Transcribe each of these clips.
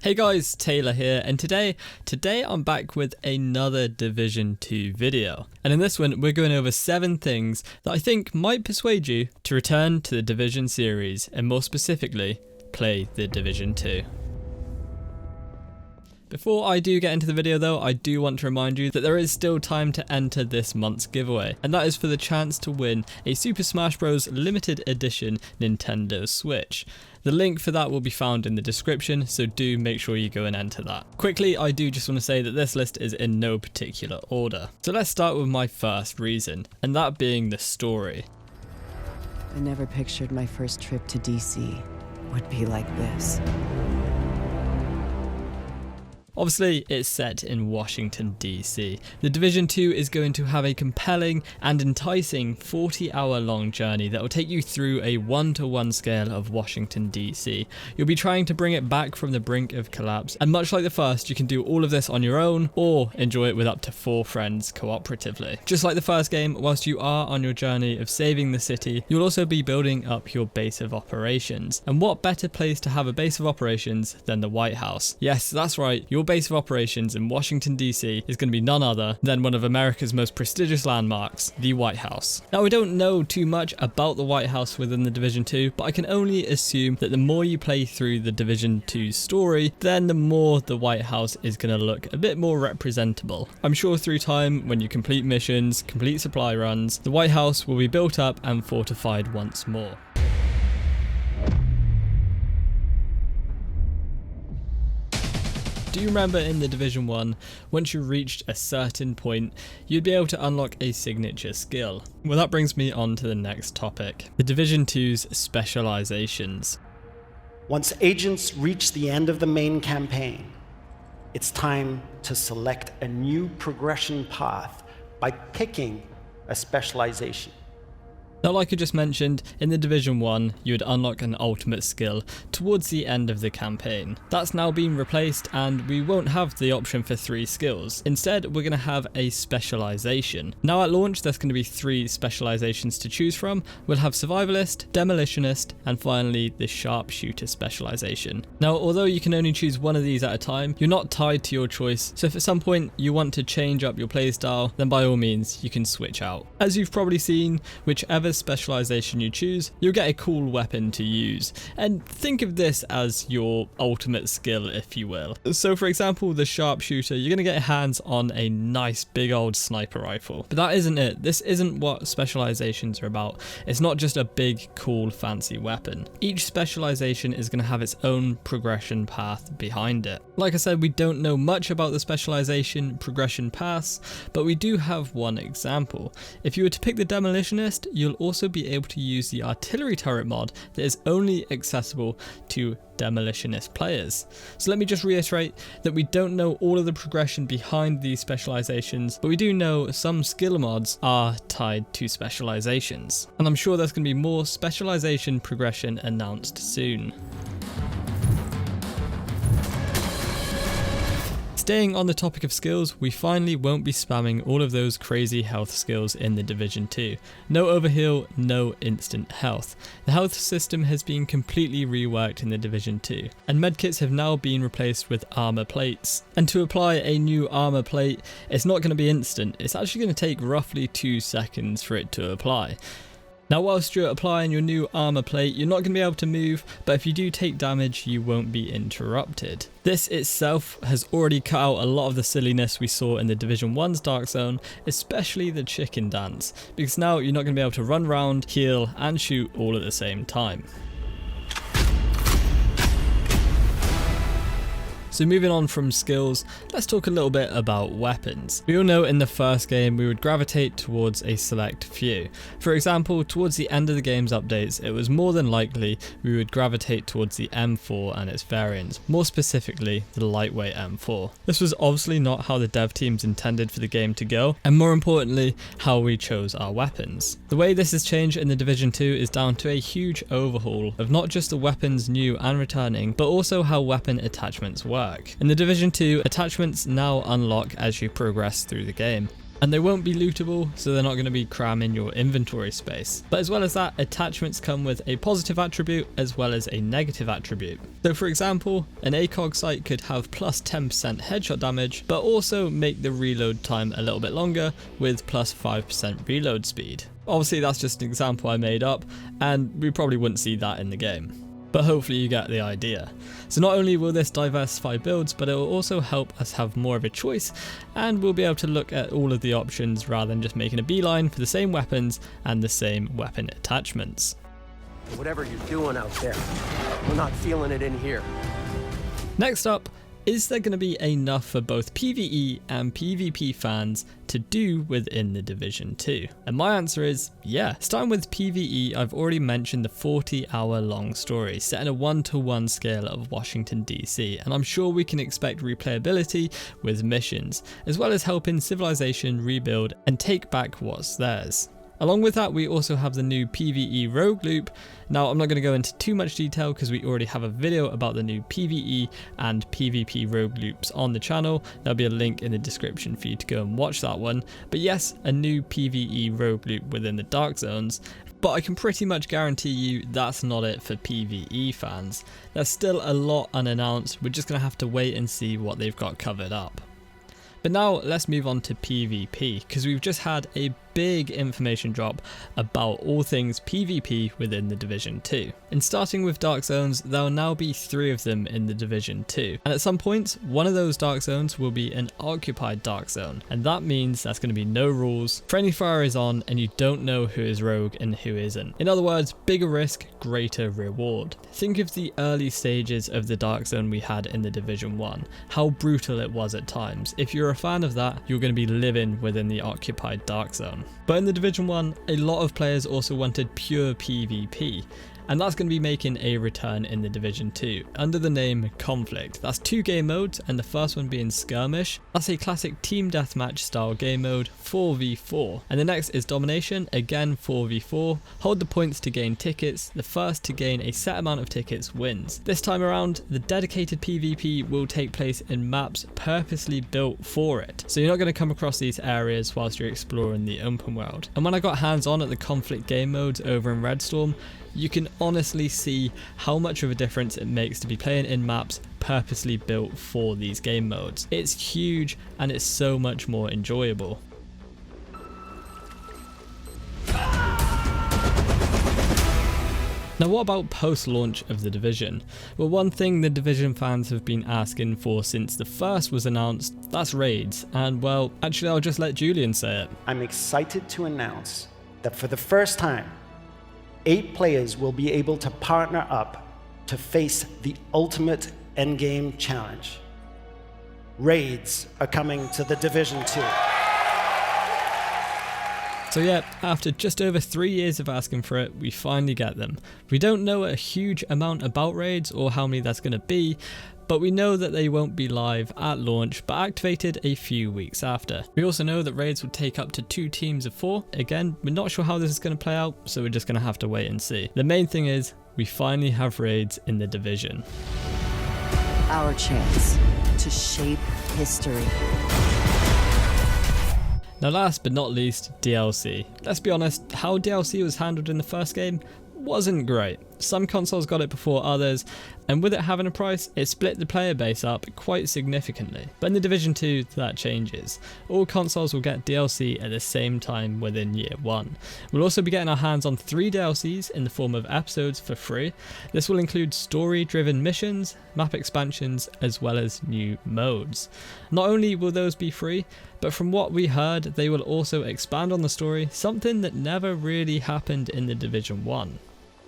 Hey guys, Taylor here, and today I'm back with another Division 2 video. And in this one, we're going over 7 things that I think might persuade you to return to the Division series, and more specifically, play the Division 2. Before I do get into the video though, I do want to remind you that there is still time to enter this month's giveaway, and that is for the chance to win a Super Smash Bros. Limited Edition Nintendo Switch. The link for that will be found in the description, so do make sure you go and enter that. Quickly, I do just want to say that this list is in no particular order. So let's start with my first reason, and that being the story. I never pictured my first trip to DC would be like this. Obviously, it's set in Washington, DC. The Division 2 is going to have a compelling and enticing 40-hour-long journey that will take you through a 1-to-1 scale of Washington, DC. You'll be trying to bring it back from the brink of collapse, and much like the first, you can do all of this on your own or enjoy it with up to 4 friends cooperatively. Just like the first game, whilst you are on your journey of saving the city, you'll also be building up your base of operations. And what better place to have a base of operations than the White House? Yes, that's right, your base of operations in Washington, DC is going to be none other than one of America's most prestigious landmarks, the White House. Now, we don't know too much about the White House within the Division 2, but I can only assume that the more you play through the Division 2 story, then the more the White House is going to look a bit more representable. I'm sure through time, when you complete missions, complete supply runs, the White House will be built up and fortified once more. Do you remember in the Division 1, once you reached a certain point, you'd be able to unlock a signature skill? Well, that brings me on to the next topic, the Division 2's specializations. Once agents reach the end of the main campaign, it's time to select a new progression path by picking a specialization. Now, like I just mentioned, in the Division 1, you would unlock an ultimate skill towards the end of the campaign. That's now been replaced, and we won't have the option for 3 skills. Instead, we're going to have a specialization. Now at launch, there's going to be 3 specializations to choose from. We'll have Survivalist, Demolitionist, and finally the Sharpshooter specialization. Now, although you can only choose one of these at a time, you're not tied to your choice, so if at some point you want to change up your playstyle, then by all means, you can switch out. As you've probably seen, whichever specialization you choose, you'll get a cool weapon to use, and think of this as your ultimate skill, if you will. So for example, the Sharpshooter, you're going to get hands on a nice big old sniper rifle, but that isn't it. This isn't what specializations are about. It's not just a big cool fancy weapon. Each specialization is going to have its own progression path behind it. Like I said, we don't know much about the specialization progression paths, but we do have one example. If you were to pick the Demolitionist, you'll also be able to use the artillery turret mod that is only accessible to Demolitionist players. So let me just reiterate that we don't know all of the progression behind these specializations, but we do know some skill mods are tied to specializations. And I'm sure there's going to be more specialization progression announced soon. Staying on the topic of skills, we finally won't be spamming all of those crazy health skills in the Division 2. No overheal, no instant health. The health system has been completely reworked in the Division 2, and medkits have now been replaced with armor plates. And to apply a new armor plate, it's not going to be instant, it's actually going to take roughly 2 seconds for it to apply. Now, whilst you're applying your new armor plate, you're not going to be able to move, but if you do take damage, you won't be interrupted. This itself has already cut out a lot of the silliness we saw in the Division 1's Dark Zone, especially the chicken dance, because now you're not going to be able to run around, heal, and shoot all at the same time. So moving on from skills, let's talk a little bit about weapons. We all know in the first game we would gravitate towards a select few. For example, towards the end of the game's updates, it was more than likely we would gravitate towards the M4 and its variants, more specifically the lightweight M4. This was obviously not how the dev teams intended for the game to go, and more importantly, how we chose our weapons. The way this has changed in the Division 2 is down to a huge overhaul of not just the weapons new and returning, but also how weapon attachments work. In the Division 2, attachments now unlock as you progress through the game. and they won't be lootable, so they're not going to be cramming your inventory space. But as well as that, attachments come with a positive attribute as well as a negative attribute. So for example, an ACOG sight could have plus 10% headshot damage, but also make the reload time a little bit longer with plus 5% reload speed. Obviously that's just an example I made up, and we probably wouldn't see that in the game. But hopefully you get the idea. So not only will this diversify builds, but it will also help us have more of a choice, and we'll be able to look at all of the options rather than just making a beeline for the same weapons and the same weapon attachments. Whatever you're doing out there, we're not feeling it in here. Next up, is there going to be enough for both PvE and PvP fans to do within the Division 2? And my answer is yeah. Starting with PvE, I've already mentioned the 40-hour long story set in a 1-to-1 scale of Washington DC, and I'm sure we can expect replayability with missions, as well as helping Civilization rebuild and take back what's theirs. Along with that, we also have the new PvE rogue loop. Now, I'm not going to go into too much detail because we already have a video about the new PvE and PvP rogue loops on the channel. There'll be a link in the description for you to go and watch that one. But yes, a new PvE rogue loop within the Dark Zones. But I can pretty much guarantee you that's not it for PvE fans. There's still a lot unannounced. We're just going to have to wait and see what they've got covered up. But now let's move on to PvP, because we've just had a big information drop about all things PvP within the Division 2. And starting with Dark Zones, there will now be 3 of them in the Division 2. And at some point, one of those Dark Zones will be an occupied Dark Zone. And that means there's going to be no rules, friendly fire is on, and you don't know who is rogue and who isn't. In other words, bigger risk, greater reward. Think of the early stages of the Dark Zone we had in the Division 1, how brutal it was at times. If you're a fan of that, you're going to be living within the occupied Dark Zone. But in the Division 1, a lot of players also wanted pure PvP, and that's going to be making a return in the Division 2 under the name Conflict. That's 2 game modes, and the first one being Skirmish. That's a classic team deathmatch style game mode, 4v4. And the next is Domination, again 4v4. Hold the points to gain tickets. The first to gain a set amount of tickets wins. This time around, the dedicated PvP will take place in maps purposely built for it. So you're not going to come across these areas whilst you're exploring the open world. And when I got hands on at the Conflict game modes over in Redstorm, you can honestly see how much of a difference it makes to be playing in maps purposely built for these game modes. It's huge and it's so much more enjoyable. Now what about post-launch of the Division? Well, one thing the Division fans have been asking for since the first was announced, that's raids, and well, actually I'll just let Julian say it. I'm excited to announce that for the first time, 8 players will be able to partner up to face the ultimate endgame challenge. Raids are coming to the Division 2. So yeah, after just over 3 years of asking for it, we finally get them. We don't know a huge amount about raids or how many that's going to be, but we know that they won't be live at launch, but activated a few weeks after. We also know that raids would take up to 2 teams of 4. Again, we're not sure how this is going to play out, so we're just going to have to wait and see. The main thing is, we finally have raids in the Division. Our chance to shape history. Now last but not least, DLC. Let's be honest, how DLC was handled in the first game wasn't great. Some consoles got it before others, and with it having a price, it split the player base up quite significantly. But in the Division 2, that changes. All consoles will get DLC at the same time within year 1. We'll also be getting our hands on 3 DLCs in the form of episodes for free. This will include story-driven missions, map expansions, as well as new modes. Not only will those be free, but from what we heard, they will also expand on the story, something that never really happened in the Division 1.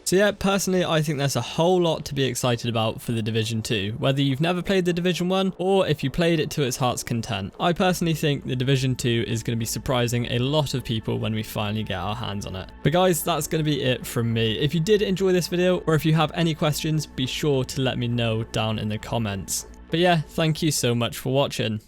So yeah, personally I think there's a whole lot to be excited about for the Division 2, whether you've never played the Division 1 or if you played it to its heart's content. I personally think the Division 2 is going to be surprising a lot of people when we finally get our hands on it. But guys, that's going to be it from me. If you did enjoy this video, or if you have any questions, be sure to let me know down in the comments. But yeah, thank you so much for watching.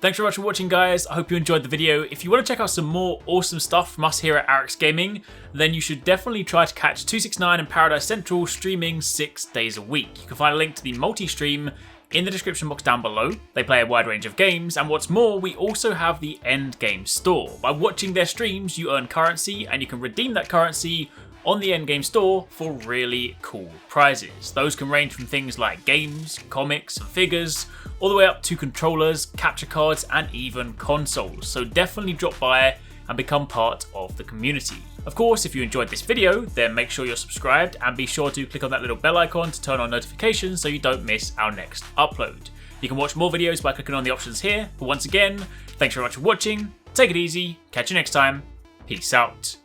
Thanks very much for watching, guys. I hope you enjoyed the video. If you want to check out some more awesome stuff from us here at Arekkz Gaming, then you should definitely try to catch TwoSixNine and Paradise Central streaming 6 days a week. You can find a link to the multi-stream in the description box down below. They play a wide range of games, and what's more, we also have the Endgame store. By watching their streams, you earn currency, and you can redeem that currency on the Endgame store for really cool prizes. Those can range from things like games, comics, and figures, all the way up to controllers, capture cards, and even consoles. So definitely drop by and become part of the community. Of course, if you enjoyed this video, then make sure you're subscribed and be sure to click on that little bell icon to turn on notifications so you don't miss our next upload. You can watch more videos by clicking on the options here, but once again, thanks very much for watching, take it easy, catch you next time, peace out.